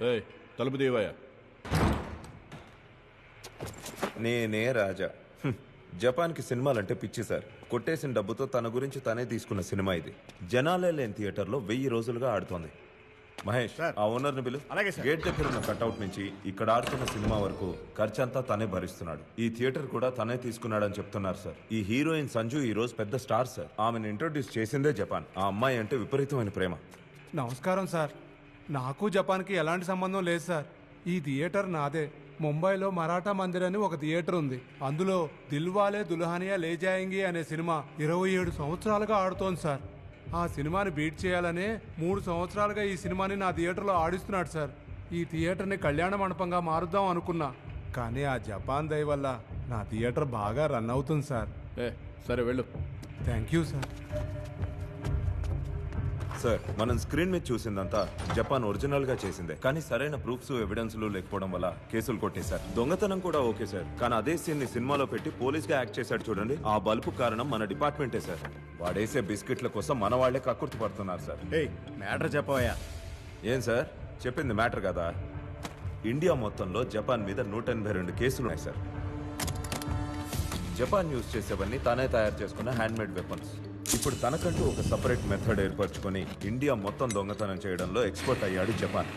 ఏయ్ తలుపు దేవయ్యా. నేనే రాజా. జపాన్కి సినిమాలంటే పిచ్చి సార్. కొట్టేసిన డబ్బుతో తన గురించి తనే తీసుకున్న సినిమా ఇది. జనాలే లేని థియేటర్లో 1000 రోజులుగా ఆడుతోంది. మహేష్, ఆ ఓనర్ని పిలు. గేట్ దగ్గర ఉన్న కట్అవుట్ నుంచి ఇక్కడ ఆడుతున్న సినిమా వరకు ఖర్చంతా తనే భరిస్తున్నాడు. ఈ థియేటర్ కూడా తనే తీసుకున్నాడని చెప్తున్నారు సార్. ఈ హీరోయిన్ సంజు ఈ రోజు పెద్ద స్టార్ సార్. ఆమెను ఇంట్రొడ్యూస్ చేసిందే జపాన్. ఆ అమ్మాయి అంటే విపరీతమైన ప్రేమ. నమస్కారం సార్. నాకు జపాన్కి ఎలాంటి సంబంధం లేదు సార్. ఈ థియేటర్ నాదే. ముంబైలో మరాఠా మందిర్ అని ఒక థియేటర్ ఉంది. అందులో దిల్వాలే దుల్హనియా లే జాయేంగే అనే సినిమా 27 సంవత్సరాలుగా ఆడుతోంది సార్. ఆ సినిమాని బీట్ చేయాలనే 3 సంవత్సరాలుగా ఈ సినిమాని నా థియేటర్లో ఆడిస్తున్నాడు సార్. ఈ థియేటర్ని కళ్యాణ మండపంగా మారుద్దాం అనుకున్నా, కానీ ఆ జపాన్ దయ వల్ల నా థియేటర్ బాగా రన్ అవుతుంది సార్. సరే వెళ్ళు. Thank you sir. సార్, మనం స్క్రీన్ మీద చూసిందంతా జపాన్ ఒరిజినల్ గా చేసిందే, కానీ సరైన ప్రూఫ్స్ ఎవిడెన్స్లు లేకపోవడం వల్ల కేసులు కొట్టేశారు. దొంగతనం కూడా ఓకే సార్, కానీ అదే సీన్ ని సినిమాలో పెట్టి పోలీస్ గా యాక్ట్ చేశాడు చూడండి. ఆ బల్బు కారణం మన డిపార్ట్మెంటే సార్. వాడేసే బిస్కెట్ల కోసం మన వాళ్లే కక్కుర్తి పడుతున్నారు సార్. మ్యాటర్ చెప్పవయ్యా. ఏం సార్ చెప్పింది మ్యాటర్ కదా? ఇండియా మొత్తంలో జపాన్ మీద 182 కేసులు ఉన్నాయి సార్. జపాన్ యూజ్ చేసేవన్నీ తానే తయారు చేసుకున్న హ్యాండ్మేడ్ వెపన్స్. ఇప్పుడు తనకంటూ ఒక సపరేట్ మెథడ్ ఏర్పరచుకొని ఇండియా మొత్తం దొంగతనం చేయడంలో ఎక్స్పర్ట్ అయ్యాడు జపాన్.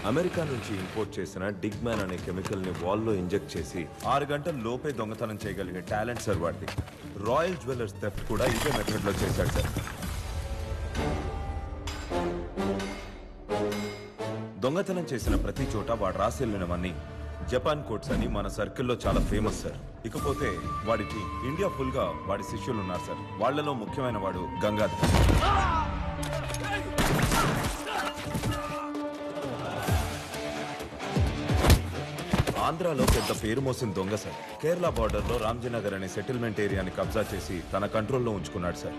అమెరికా నుంచి ఇంపోర్ట్ చేసిన డిగ్మ్యాన్ అనే కెమికల్ ని వాల్లో ఇంజెక్ట్ చేసి 6 గంటల లోపే దొంగతనం చేయగలిగే టాలెంట్ సార్ వాడిది. రాయల్ జ్యువెలర్స్ థెఫ్ట్ కూడా ఇదే మెథడ్ లో చేశాడు సార్. దొంగతనం చేసిన ప్రతి చోట వాడు రాసెళ్ళినవన్నీ జపాన్ కోట్స్ అని మన సర్కిల్లో చాలా ఫేమస్ సార్. ఇకపోతే వాడికి ఇండియా ఫుల్ గా వాడి శిష్యులు ఉన్నారు సార్. వాళ్లలో ముఖ్యమైన వాడు గంగాధర్. ఆంధ్రాలో పెద్ద పేరు మోసిన దొంగ సార్. కేరళ బార్డర్ లో రామ్జీనగర్ అనే సెటిల్మెంట్ ఏరియాని కబ్జా చేసి తన కంట్రోల్లో ఉంచుకున్నాడు సార్.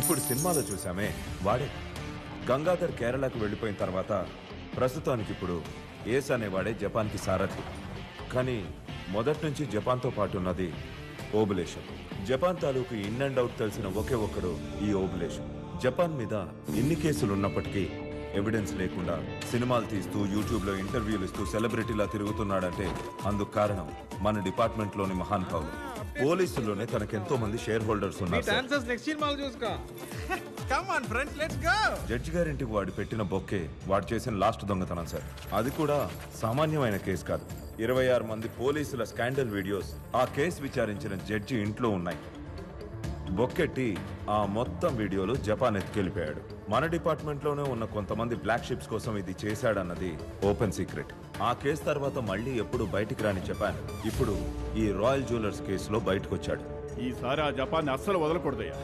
ఇప్పుడు సినిమాలో చూసామే వాడే. గంగాధర్ కేరళకు వెళ్లిపోయిన తర్వాత ప్రస్తుతానికి ఇప్పుడు ఏస్ అనేవాడే జపాన్కి సారథి. కానీ మొదటి నుంచి జపాన్తో పాటు ఉన్నది ఓబులేషన్. జపాన్ తాలూకు ఇన్ అండ్ అవుట్ తెలిసిన ఒకే ఒక్కడు ఈ ఓబులేషన్. జపాన్ మీద ఎన్ని కేసులు ఉన్నప్పటికీ ఎవిడెన్స్ లేకుండా సినిమాలు తీస్తూ యూట్యూబ్లో ఇంటర్వ్యూలు ఇస్తూ సెలబ్రిటీలా తిరుగుతున్నాడంటే అందుకు కారణం మన డిపార్ట్మెంట్లోని మహానుభావులు. పోలీసుల్లోనే తనకెంతో మంది షేర్ హోల్డర్స్ ఉన్నారు. జడ్జి గారింటికి వాడు పెట్టిన బొక్కే వాడు చేసిన లాస్ట్ దొంగతనం సార్. అది కూడా సామాన్యమైన కేసు కాదు. 26 మంది పోలీసుల స్కాండల్ వీడియోస్ ఆ కేసు విచారించిన జడ్జి ఇంట్లో ఉన్నాయి. బొక్కెట్టి ఆ మొత్తం వీడియోలు జపాన్ ఎత్తుకెళ్ళిపోయాడు. మన డిపార్ట్మెంట్ లోనే ఉన్న కొంతమంది బ్లాక్ షిప్స్ కోసం ఇది చేశాడన్నది ఓపెన్ సీక్రెట్. ఆ కేసు తర్వాత మళ్ళీ ఎప్పుడు బయటికి రాని జపాన్ ఇప్పుడు ఈ రాయల్ జ్యువెలర్స్ కేసులో బయటకు వచ్చాడు. ఈసారి ఆ జపాన్ అస్సలు వదలకూడదయ్యా.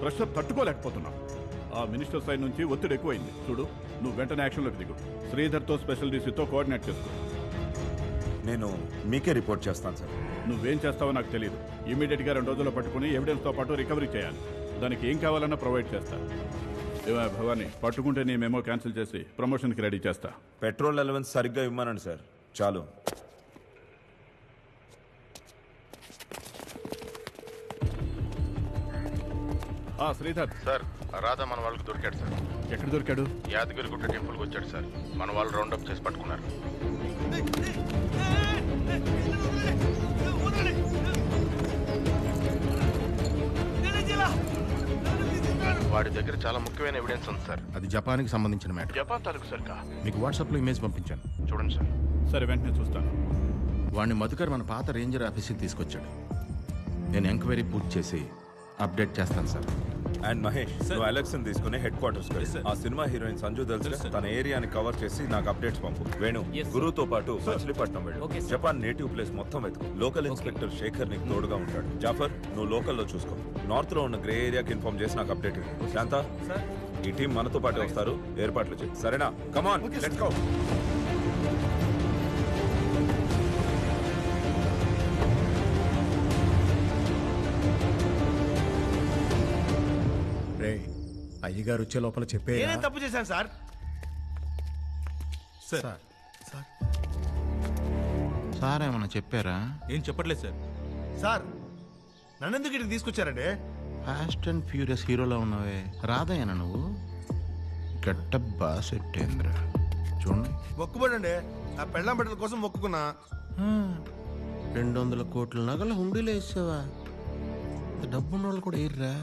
ప్రెషర్ తట్టుకోలేకపోతున్నాం. ఆ మినిస్టర్ సైడ్ నుంచి ఒత్తిడి ఎక్కువైంది. చూడు, నువ్వు వెంటనే యాక్షన్లోకి దిగు. శ్రీధర్తో స్పెషల్ డీసీతో కోఆర్డినేట్ చేసుకో. నేను మీకే రిపోర్ట్ చేస్తాను సార్. నువ్వేం చేస్తావో నాకు తెలియదు. ఇమీడియట్ గా 2 రోజుల్లో పట్టుకుని ఎవిడెన్స్ తో పాటు రికవరీ చేయాలి. దానికి ఏం కావాలన్నా ప్రొవైడ్ చేస్తా. భవాని, పట్టుకుంటే నీ మెమో క్యాన్సిల్ చేసి ప్రమోషన్ కి రెడీ చేస్తా. పెట్రోల్ అలవెన్స్ సరిగ్గా ఇవ్వమనండి సార్. చాలు. శ్రీధర్ సార్, రాధా మన వాళ్ళకి దొరికాడు సార్. ఎక్కడ దొరికాడు? యాదగిరిగుట్ట టెంపుల్కి వచ్చాడు సార్. మన వాళ్ళు రౌండప్ చేసి పట్టుకున్నారు. వాడి దగ్గర చాలా ముఖ్యమైన ఎవిడెన్స్ ఉంది సార్. అది జపాన్కి సంబంధించిన మ్యాటర్. జపాన్ తాలూకు సార్. మీకు వాట్సాప్లో ఇమేజ్ పంపించాను, చూడండి సార్. సరే, వెంటనే చూస్తాను. వాడిని మధుకర్ మన పాత రేంజర్ ఆఫీస్కి తీసుకొచ్చాడు. నేను ఎంక్వైరీ పూర్తి చేసి అప్డేట్ చేస్తాను సార్. అండ్ మహేష్, నువ్వు ఎలక్షన్ తీసుకుని హెడ్ క్వార్టర్స్ ఆ సినిమా హీరోయిన్ సంజు తెలుసు. తన ఏరియాని కవర్ చేసి నాకు అప్డేట్స్ పంపు. వేణు, గురువుతో పాటు మచిలీపట్నం వెళ్ళు. జపాన్ నేటివ్ ప్లేస్ మొత్తం వెతుకు. లోకల్ ఇన్స్పెక్టర్ శేఖర్ నీకు తోడుగా ఉంటాడు. జాఫర్, నువ్వు లోకల్లో చూసుకో. నార్త్ లో ఉన్న గ్రే ఏరియాకి ఇన్ఫార్మ్ చేసి నాకు అప్డేట్ ఇవ్వు. శాంత, ఈ టీం మనతో పాటు వస్తారు. ఏర్పాట్లు చేయి, సరేనా? కమాన్, లెట్స్ గో. అయ్యగారు వచ్చే లోపల చెప్పే. నేనేం తప్పు చేశాను సార్? సార్ ఏమన్నా చెప్పారా? ఏం చెప్పట్లేదు సార్. సార్, నన్నెందుకు ఇక్కడికి తీసుకొచ్చారండి? ఫాస్ట్ అండ్ ఫ్యూరియస్ హీరోలో ఉన్నావే, రాదయ్యనా నువ్వు? గట్ట బాగా సెట్ అయిందిరా. చూడండి. మొక్కుబడండి ఆ పెళ్ళాం బట్టల కోసం మొక్కుకున్నా. 200 కోట్ల నగలు హుండీలో వేసావా? డబ్బున్న వాళ్ళు కూడా వేయర్రా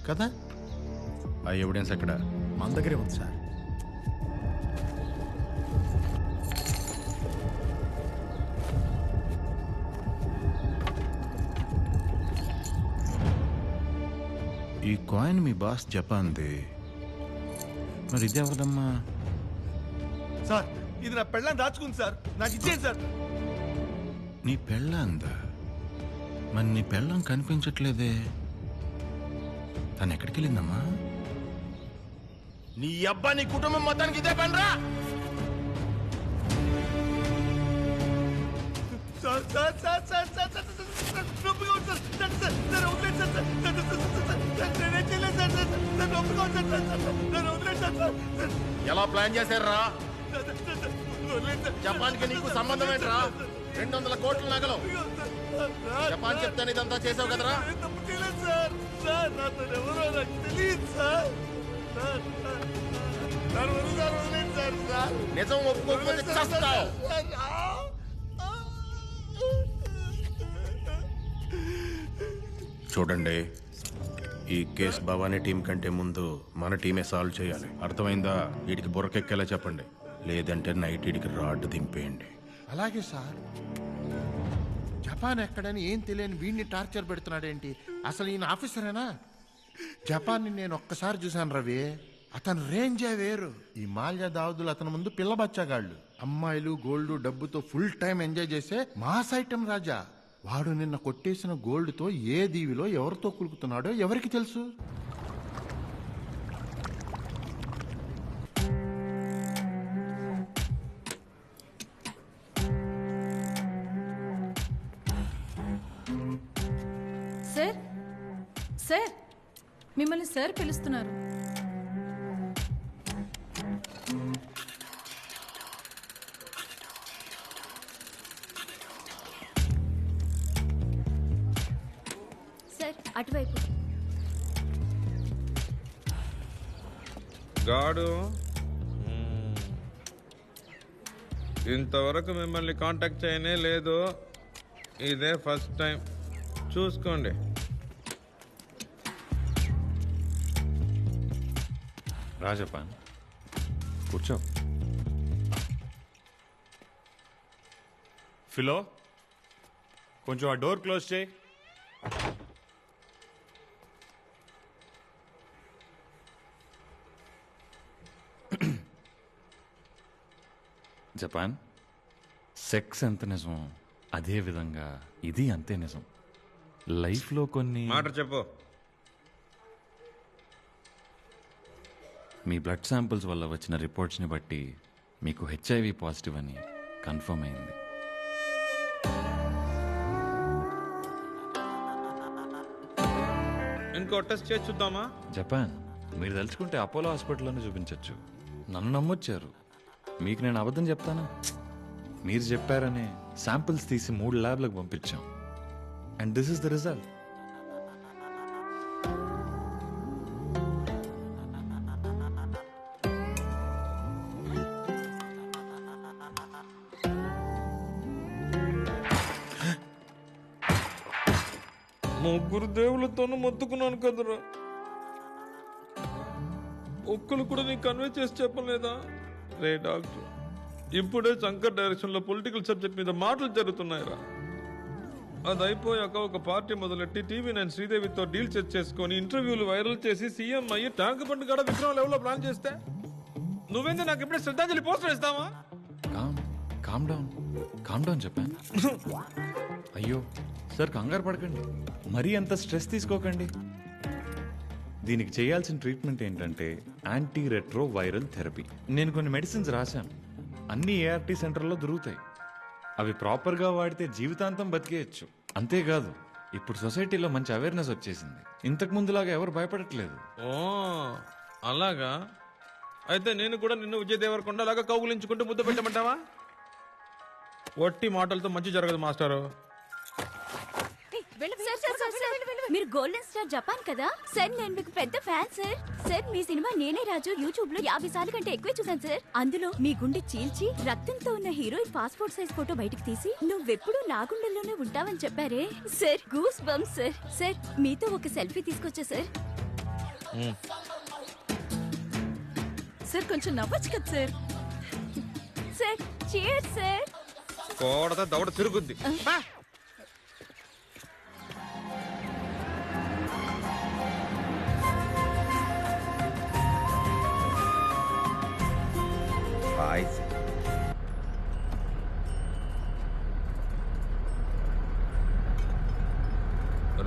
కదా. ఆ ఎవిడెన్స్ ఎక్కడ? మన దగ్గరే ఉంది సార్. ఈ కాయిన్ మీ బాస్ జపాన్ది, మరి ఇది ఎవరిదమ్మా? సార్ ఇది నా పెళ్ళాం దాచుకుంది సార్, నాకు ఇచ్చేయండి సార్. నీ పెళ్ళందా? మరి నీ పెళ్ళం కనిపించట్లేదే, తను ఎక్కడికి వెళ్ళిందమ్మా? నీ అబ్బా నీ కుటుంబం మొత్తానికి ఇదే పనిరా. Sir sir sir sir sir sir sir నొప్పిగా ఉంది సార్. సార్ సార్ వదిలేదు సార్. సార్ సార్ నేనేం చేయలేదు సార్. సార్ నొప్పిగా ఉంది సార్. సార్ వదిలేదు సార్. సార్ ఎలా ప్లాన్ చేశారా? వదిలేదు సార్. జపాన్కి నీకు సంబంధం ఏంట్రా? 200 కోట్ల నగలు జపాన్ చెప్తాను ఇదంతా చేసావు కదరా. నేను తప్పు చేయలేదు సార్. సార్ నాతో ఎవరో నాకు తెలియదు సార్. సార్ సార్ వదిలేదు సార్. సార్ నిజం ఒప్పుకోకపోతే చస్తావు. చూడండి, ఈ కేసు భవానీ టీం కంటే ముందు మన టీమే సాల్వ్ చేయాలి. అర్థమైందా? వీడికి బుర్రకెక్కేలా చెప్పండి, లేదంటే నైట్ వీడికి రాడ్ దింపేయండి. అలాగే సార్. జపాన్ ఎక్కడని ఏం తెలియని వీడిని టార్చర్ పెడుతున్నాడేంటి? అసలు ఈయన ఆఫీసరేనా? జపాన్ని నేను ఒక్కసారి చూశాను రవి. అతను రేంజే వేరు. ఈ మాల్యా దావుదులు అతని ముందు పిల్ల బచ్చాగాళ్ళు. అమ్మాయిలు గోల్డ్ డబ్బుతో ఫుల్ టైం ఎంజాయ్ చేసే మాస్ ఐటమ్ రాజా. వాడు నిన్న కొట్టేసిన గోల్డ్తో ఏ దీవిలో ఎవరితో కులుకుతున్నాడో ఎవరికి తెలుసు? సార్ సార్ మిమ్మల్ని సార్ పిలుస్తున్నారు. సార్ అటువైపు. గాడు ఇంతవరకు మిమ్మల్ని కాంటాక్ట్ చేయనే లేదు. ఇదే ఫస్ట్ టైం, చూసుకోండి. రాజపాన్ కూర్చో. ఫిలో కొంచెం ఆ డోర్ క్లోజ్ చేయి. జపాన్ సెక్స్ ఎంత నిజం, అదే విధంగా ఇది అంతే నిజం. లైఫ్లో కొన్ని మాట చెప్పు. మీ బ్లడ్ శాంపిల్స్ వల్ల వచ్చిన రిపోర్ట్స్ని బట్టి మీకు HIV పాజిటివ్ అని కన్ఫర్మ్ అయింది. ఇంకో టెస్ట్ చేసి చూద్దామా? జపాన్ మీరు తలుచుకుంటే అపోలో హాస్పిటల్లోనే చూపించవచ్చు. నన్ను నమ్మొచ్చారు, మీకు నేను అబద్ధం చెప్తానా? మీరు చెప్పారనే శాంపిల్స్ తీసి 3 ల్యాబ్లకు పంపించాం. And this is the result. ముగ్గురు దేవులతోనూ మొత్తుకున్నాను కదరా, ఒక్కరు కూడా నీకు కన్వే చేసి చెప్పలేదా? రే డాక్టర్, ఇప్పుడే శంకర్ డైరెక్షన్లో పొలిటికల్ సబ్జెక్ట్ మీద మాటలు జరుగుతున్నాయిరా. అది అయిపోయాక ఒక పార్టీ మొదలెట్టి TV9 శ్రీదేవితో డీల్ చేసుకొని ఇంటర్వ్యూలు వైరల్ చేసి సీఎం అయ్యి ట్యాంక్ బండ్ కాడ విక్రమ్ లెవెల్లో ప్లాన్ చేస్తే నువ్వేంది నాకు ఇప్పుడే శ్రద్ధాంజలి పోస్టర్ ఇస్తావా? కామ్ డౌన్ చెప్పాను. అయ్యో సార్, కంగారు పడకండి, మరీ అంత స్ట్రెస్ తీసుకోకండి. దీనికి చేయాల్సిన ట్రీట్మెంట్ ఏంటంటే యాంటీ రెట్రో వైరల్ థెరపీ. నేను కొన్ని మెడిసిన్స్ రాశాను, అన్ని ART సెంటర్లో దొరుకుతాయి. అవి ప్రాపర్గా వాడితే జీవితాంతం బతికేయచ్చు. అంతేకాదు, ఇప్పుడు సొసైటీలో మంచి అవేర్నెస్ వచ్చేసింది. ఇంతకు ముందులాగా ఎవరు భయపడట్లేదు. ఓ అలాగా? అయితే నేను కూడా నిన్ను విజయ్ దేవరకొండ అలాగా కౌగులించుకుంటూ ముద్దు పెట్టమంటావా? వట్టి మాటలతో మంచి జరగదు మాస్టారు. సార్ సార్ సార్ సార్ మీరు గోల్డెన్ స్టార్ జపాన్ కదా సార్ నేను మీకు పెద్ద ఫ్యాన్ సార్ సార్ మీ సినిమా నేనే రాజు యూట్యూబ్ లో 50 సార్లు కంటే ఎక్కువ చూసాను సార్ అందులో మీ గుండె చీల్చి రక్తంతో ఉన్న హీరోయిన్ పాస్పోర్ట్ సైజ్ ఫోటో బయటకు తీసి నువ్వెప్పుడు నా గుండెల్లోనే ఉంటావని చెప్పారే sir goose bumps sir sir మీతో ఒక సెల్ఫీ తీసుకొచ్చా సార్ సార్ కొంచెం నవ్వచ్చు కదా సార్. Sir cheers sir. కోడత దవడ తిరుగుద్ది.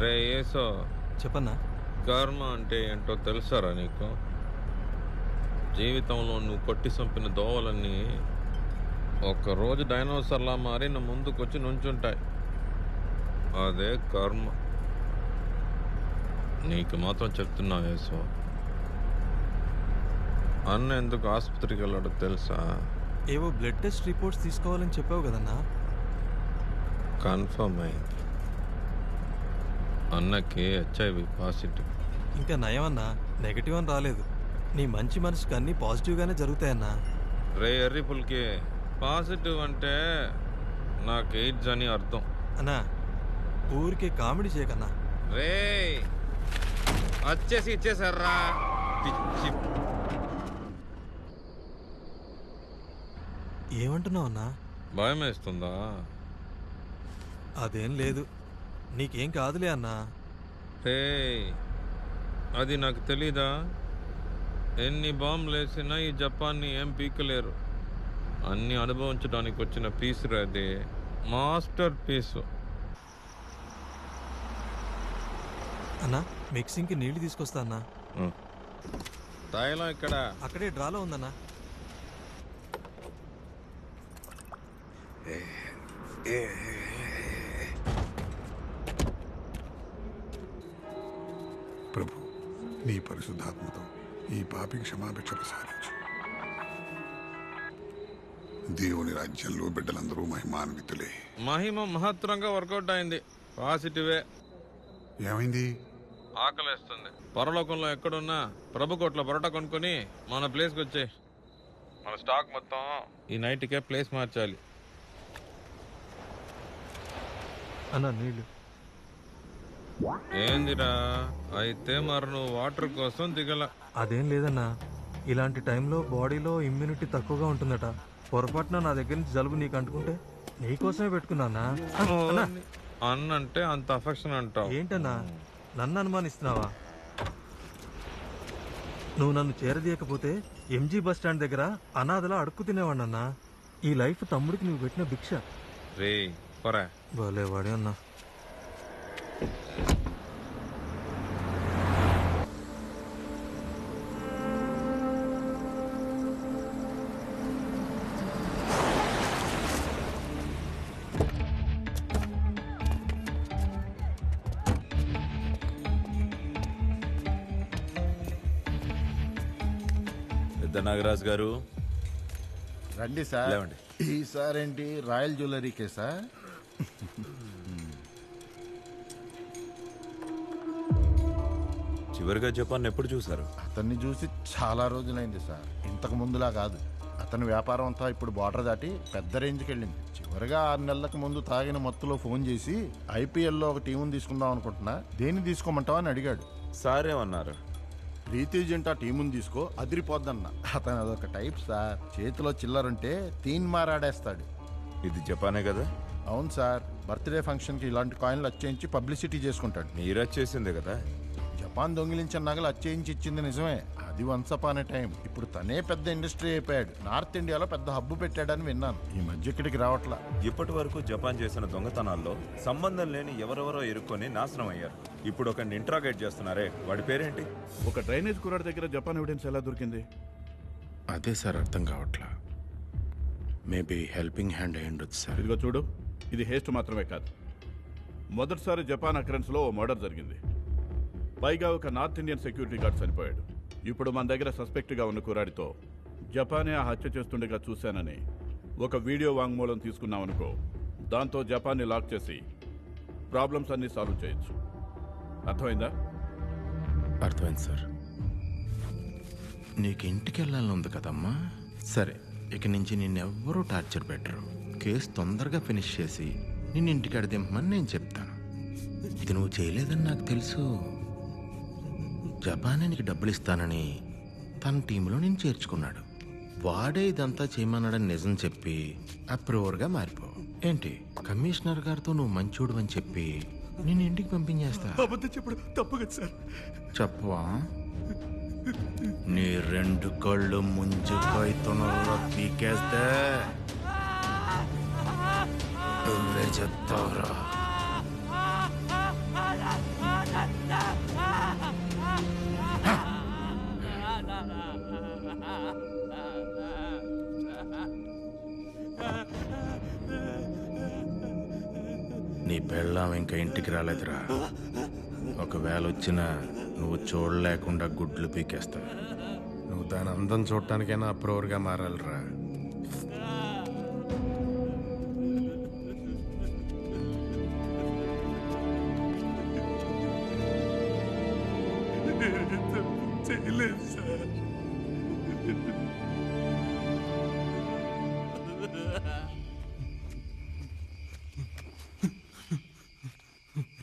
రే ఏసో చెప్పన్నా. కర్మ అంటే ఏంటో తెలుసారా నీకు? జీవితంలో నువ్వు కొట్టి చంపిన దోవలన్నీ ఒక్కరోజు డైనోసర్లా మారి నా ముందుకొచ్చి నుంచుంటాయి. అదే కర్మ. నీకు మాత్రం చెప్తున్నా యేసు, అన్న ఎందుకు ఆసుపత్రికి వెళ్ళాడో తెలుసా? ఏవో బ్లడ్ టెస్ట్ రిపోర్ట్స్ తీసుకోవాలని చెప్పావు కదన్నా. కన్ఫర్మ్ అయింది, అన్నకి HIV పాజిటివ్. ఇంకా నయమన్నా, నెగటివ్ అని రాలేదు. నీ మంచి మనసుకి అన్నీ పాజిటివ్గానే జరుగుతాయన్నా. రే ఎర్రిపుల్కి, పాజిటివ్ అంటే నాకు ఎయిడ్స్ అని అర్థం. అన్నా ఊరికే కామెడీ చేయకన్నా. రే వచ్చేసి ఇచ్చేసారా పిచ్చి. ఏమంటున్నావు అన్నా? భయం వేస్తుందా? అదేం లేదు, నీకేం కాదులే అన్నా. రే అది నాకు తెలీదా? ఎన్ని బాంబులు వేసినా ఈ జపాన్ని ఏం పీకలేరు. అన్ని అనుభవించడానికి వచ్చిన పీస్ అది, మాస్టర్ పీసు. అన్నా మిక్సింగ్కి నీళ్లు తీసుకొస్తా అన్నా. తైలం ఇక్కడ అక్కడే డ్రాలో ఉందన్నా. ప్రభు, నీ పరిశుద్ధాత్మతో ఈ పాపికి క్షమాభిక్ష ప్రసాదించు. దేవుని రాజ్యంలో బిడ్డలందరూ మహిమాన్వితులే. మహిమ మహత్తరంగా వర్కౌట్ అయింది. పాజిటివే. ఏమైంది? ఆకలేస్తుంది. పరలోకంలో ఎక్కడున్నా ప్రభు కోట్ల పరోటా కొనుక్కొని మన ప్లేస్కి వచ్చాయి. మన స్టాక్ మొత్తం ఈ నైట్కే ప్లేస్ మార్చాలి. అన్నా నీళ్ళు. ఏందిరా అయితే మరి నువ్వు వాటర్ కోసం దిగల? అదేం లేదన్నా, ఇలాంటి టైంలో బాడీలో ఇమ్యూనిటీ తక్కువగా ఉంటుందట. పొరపాటున నా దగ్గర నుంచి జలుబు నీకు అంటుకుంటే నీకోసమే పెట్టుకున్నా. అన్నంటే అంత అఫెక్షన్ అంటావు ఏంటన్నా? నన్ను అనుమానిస్తున్నావా? నువ్వు నన్ను చేరదీయకపోతే MG బస్ స్టాండ్ దగ్గర అనాథలా అడుక్కు తినేవాడినన్నా. ఈ లైఫ్ తమ్ముడికి నువ్వు పెట్టిన భిక్ష. రే కొరా భలేవాడే అన్నా. నాగరాజ్ గారు రండి సార్. లేవండి. ఈసారేంటి రాయల్ జ్యువెలరీ కేసా? చివరిగా జపాన్ ఎప్పుడు చూసారు? అతన్ని చూసి చాలా రోజులైంది సార్. ఇంతకు ముందులా కాదు. అతని వ్యాపారం అంతా ఇప్పుడు బార్డర్ దాటి పెద్ద రేంజ్కి వెళ్ళింది. చివరిగా 6 నెలలకు ముందు తాగిన మత్తులో ఫోన్ చేసి IPLలో ఒక టీముని తీసుకుందాం అనుకుంటున్నా, దేన్ని తీసుకోమంటావా అని అడిగాడు. సారేమన్నారు? ప్రీతి జంట టీముని తీసుకో, అదిరిపోద్దన్న. అతను అదొక టైప్ సార్. చేతిలో చిల్లరుంటే తీన్ మారాడేస్తాడు. ఇది జపానే కదా? అవును సార్. బర్త్డే ఫంక్షన్కి ఇలాంటి కాయిన్లు అచ్చేయించి పబ్లిసిటీ చేసుకుంటాడు. నీరచ్చేసిందే కదా? జపాన్ దొంగిలించిన నగలు అచ్చేయించి ఇచ్చింది నిజమే. అది వన్స్ అపాన్ ఏ టైం. ఇప్పుడు తనే పెద్ద ఇండస్ట్రీ అయిపోయాడు. నార్త్ ఇండియాలో పెద్ద హబ్బు పెట్టాడని విన్నాను. ఈ మధ్య ఇక్కడికి రావట్లా. ఇప్పటి వరకు జపాన్ చేసిన దొంగతనాల్లో సంబంధం లేని ఎవరెవరో ఇరుక్కొని నాశనం అయ్యారు. ఇప్పుడు ఒక ఇంట్రాగేట్ చేస్తున్నారే, వాడి పేరేంటి? ఒక డ్రైనేజ్ కురాడు దగ్గర జపాన్ ఎవిడెన్స్ ఎలా దొరికింది? అదే సార్ అర్థం కావట్లా. మేబీ హెల్పింగ్ హ్యాండ్ అయి ఉండొచ్చు సార్. ఇదిగో చూడు, ఇది హేస్ట్ మాత్రమే కాదు. మొదటిసారి జపాన్ అక్రెన్స్లో ఓ మర్డర్ జరిగింది. పైగా ఒక నార్త్ ఇండియన్ సెక్యూరిటీ గార్డ్ చనిపోయాడు. ఇప్పుడు మన దగ్గర సస్పెక్ట్గా ఉన్న కురాడితో జపానే ఆ హత్య చేస్తుండగా చూశానని ఒక వీడియో వాంగ్మూలం తీసుకున్నామనుకో, దాంతో జపాన్ని లాక్ చేసి ప్రాబ్లమ్స్ అన్ని సాల్వ్ చేయొచ్చు. అర్థమైందా? అర్థమైంది సార్. నీకు ఇంటికి వెళ్ళాలని ఉంది కదమ్మా. సరే, ఇక నుంచి నిన్నెవ్వరూ టార్చర్ పెట్టరు. కేసు తొందరగా ఫినిష్ చేసి నిన్ను ఇంటికి అడిదింపమని నేను చెప్తాను. ఇది నువ్వు చేయలేదని నాకు తెలుసు. జపానే నీకు డబ్బులు ఇస్తానని తన టీంలో నేను చేర్చుకున్నాడు. వాడే ఇదంతా చేయమన్నాడని నిజం చెప్పి అప్రూవర్గా మారిపో. ఏంటి, కమిషనర్ గారితో నువ్వు మంచోడు అని చెప్పి నేను ఇంటికి పంపించేస్తా. అబద్ధం చెప్పడం తప్పు కదా సార్. చెప్పవా? నీ 2 కళ్ళు ముంచుకాయ తొనల్లో పీకేస్తే నువ్వే చెప్తావురా. నీ పెళ్ళాం ఇంకా ఇంటికి రాలేదురా. ఒకవేళ వచ్చినా నువ్వు చూడలేకుండా గుడ్లు పీకేస్తా. నువ్వు దాని అందం చూడటానికైనా అప్రూవర్గా మారాలిరా. చేయలేదు సార్.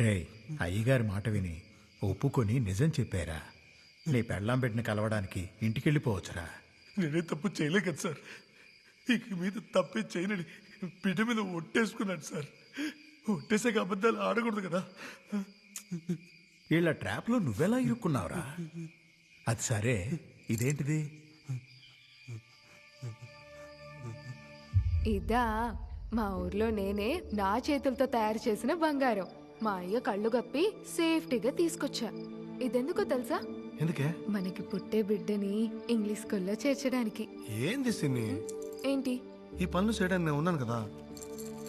రే, అయ్యగారి మాట విని ఒప్పుకొని నిజం చెప్పారా? నీ పెళ్ళాం పెట్టిన కలవడానికి ఇంటికెళ్ళిపోవచ్చురా. నేనే తప్పు చేయలే కదా సార్. ఇక మీద తప్పే చేయనని బిడ్డ మీద ఒట్టేసుకున్నాడు సార్. ఒట్టేసాక అబద్ధాలు ఆడకూడదు కదా. వీళ్ళ ట్రాప్లో నువ్వెలా ఇరుక్కున్నావురా? అది సరే, ఇదేంటిది? ఇదా మా ఊర్లో నేనే నా చేతులతో తయారు చేసిన బంగారం. మా అయ్య కళ్ళు గప్పి సేఫ్టీగా తీసుకొచ్చా. ఇదెందుకో తెలుసా? ఎందుకే? మనకి పుట్టే బిడ్డని ఇంగ్లీష్ స్కూల్లో చేర్చడానికి. ఏంది సిన్ని? ఏంటి? ఈ పనులు చేయడానికి నేను ఉన్నాను కదా.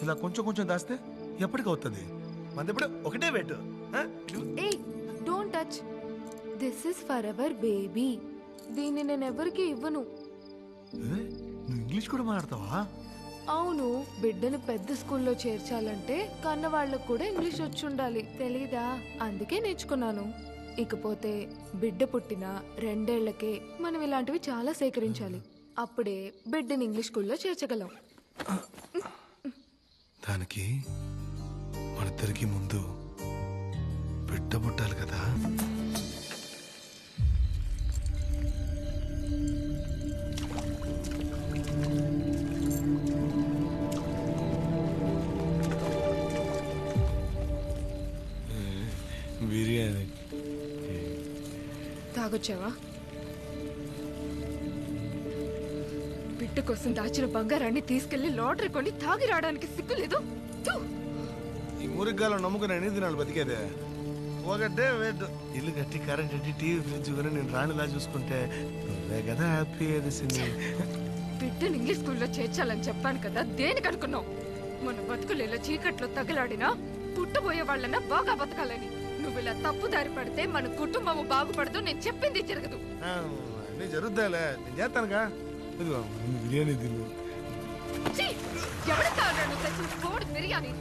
ఇలా కొంచెం కొంచెం దాస్తే ఎప్పటికి అవుతుంది. మన ఇప్పుడు ఒకటే పెట్టు. ఏ don't touch. This is for our baby. దీన్ని నేను ఎవరికి ఇవ్వను. నువ్వు ఇంగ్లీష్ కూడా మాట్లాడతావా? అవును, బిడ్డను పెద్ద స్కూల్లో చేర్చాలంటే కన్న వాళ్ళకు కూడా ఇంగ్లీష్ వచ్చి ఉండాలి. తెలీదా? అందుకే నేర్చుకున్నాను. ఇకపోతే బిడ్డ పుట్టిన 2 ఏళ్లకే మనం ఇలాంటివి చాలా సేకరించాలి. అప్పుడే బిడ్డని ఇంగ్లీష్ స్కూల్లో చేర్చగలం. దానికి మనిద్దరికి ముందు బిడ్డ పుట్టాలి కదా. బిర్యానీ తాగొచ్చావా? బిడ్డ కోసం దాచిన బంగారాన్ని తీసుకెళ్లి లాటరీ కొని తాగి రావడానికి సిగ్గులేదు. ఈ మురిగ్గాలో నమ్ముకుని ఎన్ని దినాలు బతికేదే? ఒకటే వేద్దు. ఇల్లు కట్టి కరెంట్ కట్టి టీవీ ఫ్రిడ్జ్ కొని నేను రాణిలా చూసుకుంటే నువ్వే కదా హ్యాపీ అయ్యేది. బిడ్డను ఇంగ్లీష్ స్కూల్లో చేర్చాలని చెప్పాను కదా, దేనికి అనుకున్నావు? మన బతుకులేలో చీకట్లో తగలాడినా పుట్టబోయే వాళ్ళన్నా బాగా బతకాలని. నువ్వు ఇలా తప్పు దారి పడితే మన కుటుంబం బాగుపడదు. నేను చెప్పింది జరగదు. అన్నీ జరుగుతాలే, నేను చేస్తానుగా. ఇదిగో బిర్యానీ తిను. ఎవరి తెచ్చిన కోడి బిర్యానీ?